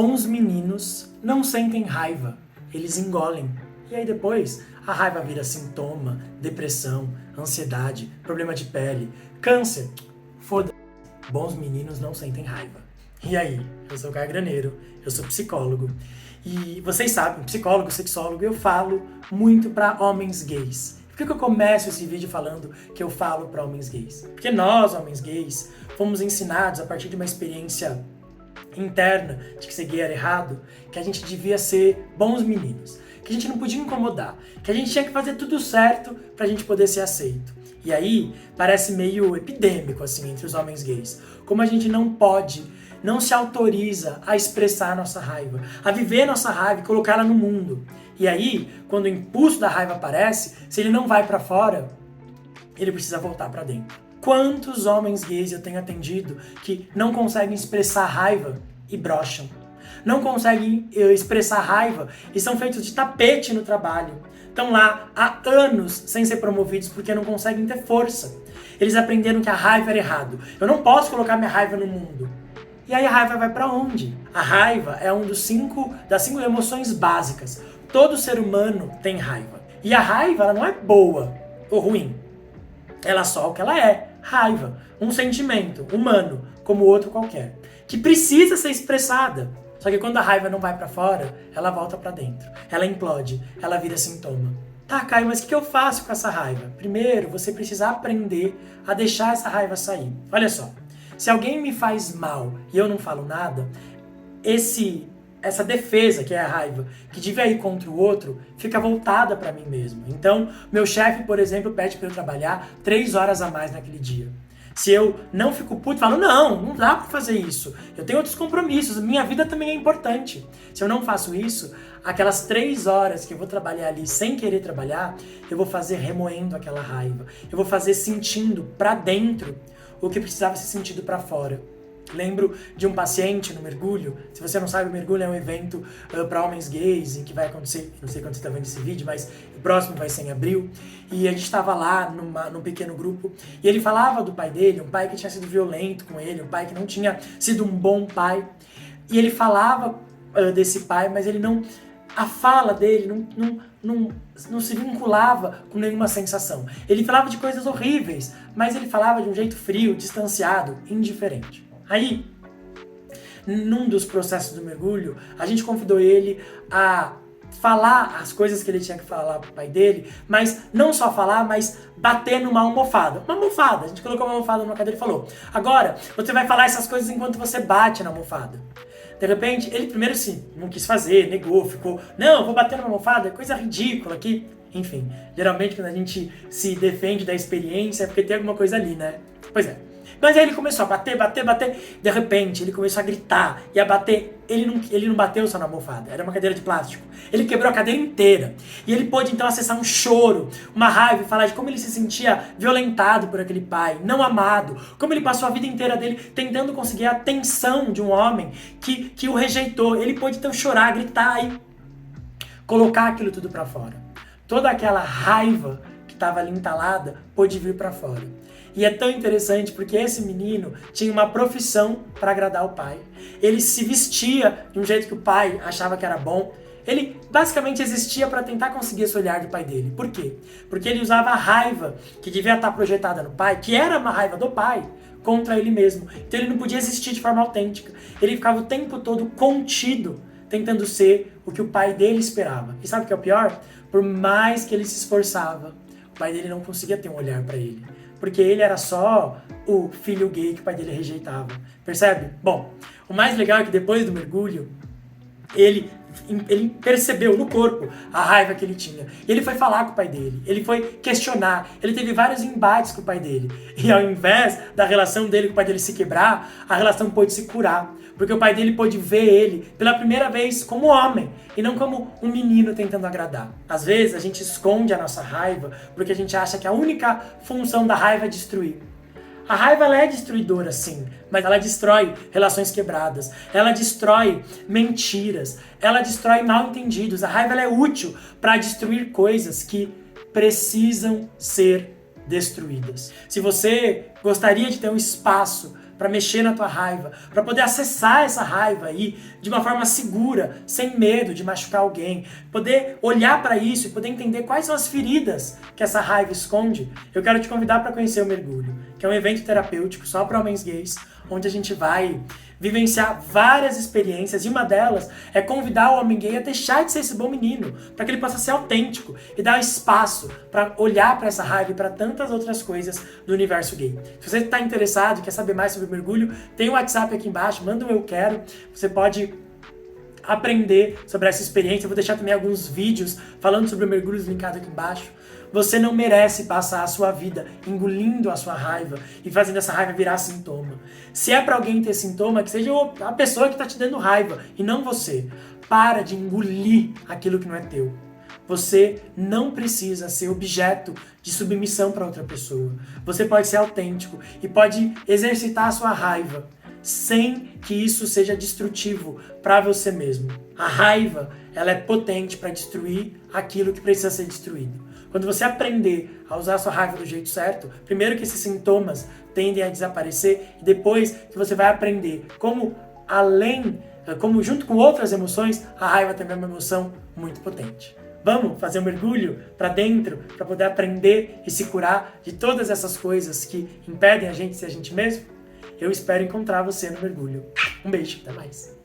Bons meninos não sentem raiva, eles engolem. E aí depois a raiva vira sintoma, depressão, ansiedade, problema de pele, câncer. Foda-se. Bons meninos não sentem raiva. E aí? Eu sou o Caio Graneiro, eu sou psicólogo. E vocês sabem, psicólogo, sexólogo, eu falo muito para homens gays. Por que eu começo esse vídeo falando que eu falo para homens gays? Porque nós, homens gays, fomos ensinados a partir de uma experiência interna de que ser gay era errado, que a gente devia ser bons meninos, que a gente não podia incomodar, que a gente tinha que fazer tudo certo pra gente poder ser aceito. E aí, parece meio epidêmico, assim, entre os homens gays. Como a gente não pode, não se autoriza a expressar a nossa raiva, a viver a nossa raiva e colocá-la no mundo. E aí, quando o impulso da raiva aparece, se ele não vai pra fora, ele precisa voltar pra dentro. Quantos homens gays eu tenho atendido que não conseguem expressar raiva e brocham? Não conseguem expressar raiva e são feitos de tapete no trabalho. Estão lá há anos sem ser promovidos porque não conseguem ter força. Eles aprenderam que a raiva era errado. Eu não posso colocar minha raiva no mundo. E aí a raiva vai pra onde? A raiva é das cinco emoções básicas. Todo ser humano tem raiva. E a raiva ela não é boa ou ruim. Ela é só o que ela é. Raiva, um sentimento humano, como outro qualquer, que precisa ser expressada. Só que quando a raiva não vai pra fora, ela volta pra dentro. Ela implode, ela vira sintoma. Tá, Caio, mas o que eu faço com essa raiva? Primeiro, você precisa aprender a deixar essa raiva sair. Olha só, se alguém me faz mal e eu não falo nada, essa defesa, que é a raiva, que devia ir contra o outro, fica voltada para mim mesmo. Então, meu chefe, por exemplo, pede para eu trabalhar 3 horas a mais naquele dia. Se eu não fico puto, falo, não dá para fazer isso. Eu tenho outros compromissos, minha vida também é importante. Se eu não faço isso, aquelas 3 horas que eu vou trabalhar ali sem querer trabalhar, eu vou fazer remoendo aquela raiva. Eu vou fazer sentindo para dentro o que precisava ser sentido para fora. Lembro de um paciente no mergulho. Se você não sabe, o mergulho é um evento para homens gays em que vai acontecer, não sei quando você está vendo esse vídeo, mas o próximo vai ser em abril. E a gente estava lá num pequeno grupo e ele falava do pai dele, um pai que tinha sido violento com ele, um pai que não tinha sido um bom pai. E ele falava desse pai, mas ele não... A fala dele não se vinculava com nenhuma sensação. Ele falava de coisas horríveis, mas ele falava de um jeito frio, distanciado, indiferente. Aí, num dos processos do mergulho, a gente convidou ele a falar as coisas que ele tinha que falar pro pai dele, mas não só falar, mas bater numa almofada. Uma almofada, a gente colocou uma almofada numa cadeira e falou: agora, você vai falar essas coisas enquanto você bate na almofada. De repente, ele primeiro sim, não quis fazer, negou, ficou, não, vou bater numa almofada, coisa ridícula aqui. Enfim, geralmente quando a gente se defende da experiência é porque tem alguma coisa ali, né? Pois é. Mas aí ele começou a bater. De repente, ele começou a gritar e a bater. Ele não bateu só na almofada, era uma cadeira de plástico. Ele quebrou a cadeira inteira. E ele pôde então acessar um choro, uma raiva e falar de como ele se sentia violentado por aquele pai, não amado. Como ele passou a vida inteira dele tentando conseguir a atenção de um homem que o rejeitou. Ele pôde então chorar, gritar e colocar aquilo tudo pra fora. Toda aquela raiva que estava ali entalada pôde vir pra fora. E é tão interessante porque esse menino tinha uma profissão para agradar o pai. Ele se vestia de um jeito que o pai achava que era bom. Ele basicamente existia para tentar conseguir esse olhar do pai dele. Por quê? Porque ele usava a raiva que devia estar projetada no pai, que era uma raiva do pai, contra ele mesmo. Então ele não podia existir de forma autêntica. Ele ficava o tempo todo contido, tentando ser o que o pai dele esperava. E sabe o que é o pior? Por mais que ele se esforçava, o pai dele não conseguia ter um olhar para ele. Porque ele era só o filho gay que o pai dele rejeitava. Percebe? Bom, o mais legal é que depois do mergulho, ele percebeu no corpo a raiva que ele tinha. E ele foi falar com o pai dele. Ele foi questionar. Ele teve vários embates com o pai dele. E ao invés da relação dele com o pai dele se quebrar, a relação pôde se curar. Porque o pai dele pôde ver ele pela primeira vez como homem e não como um menino tentando agradar. Às vezes a gente esconde a nossa raiva porque a gente acha que a única função da raiva é destruir. A raiva ela é destruidora, sim, mas ela destrói relações quebradas, ela destrói mentiras, ela destrói mal-entendidos. A raiva ela é útil para destruir coisas que precisam ser destruídas. Se você gostaria de ter um espaço para mexer na tua raiva, para poder acessar essa raiva aí de uma forma segura, sem medo de machucar alguém, poder olhar para isso e poder entender quais são as feridas que essa raiva esconde, eu quero te convidar para conhecer o Mergulho, que é um evento terapêutico só para homens gays, onde a gente vai vivenciar várias experiências, e uma delas é convidar o homem gay a deixar de ser esse bom menino, para que ele possa ser autêntico e dar espaço para olhar para essa raiva e para tantas outras coisas do universo gay. Se você está interessado e quer saber mais sobre o Mergulho, tem o WhatsApp aqui embaixo, manda um eu quero, você pode aprender sobre essa experiência. Eu vou deixar também alguns vídeos falando sobre o Mergulho linkado aqui embaixo. Você não merece passar a sua vida engolindo a sua raiva e fazendo essa raiva virar sintoma. Se é para alguém ter sintoma, que seja a pessoa que está te dando raiva e não você. Para de engolir aquilo que não é teu. Você não precisa ser objeto de submissão para outra pessoa. Você pode ser autêntico e pode exercitar a sua raiva sem que isso seja destrutivo para você mesmo. A raiva, ela é potente para destruir aquilo que precisa ser destruído. Quando você aprender a usar a sua raiva do jeito certo, primeiro que esses sintomas tendem a desaparecer, e depois que você vai aprender como junto com outras emoções, a raiva também é uma emoção muito potente. Vamos fazer um mergulho para dentro, para poder aprender e se curar de todas essas coisas que impedem a gente de ser a gente mesmo? Eu espero encontrar você no mergulho. Um beijo, até mais.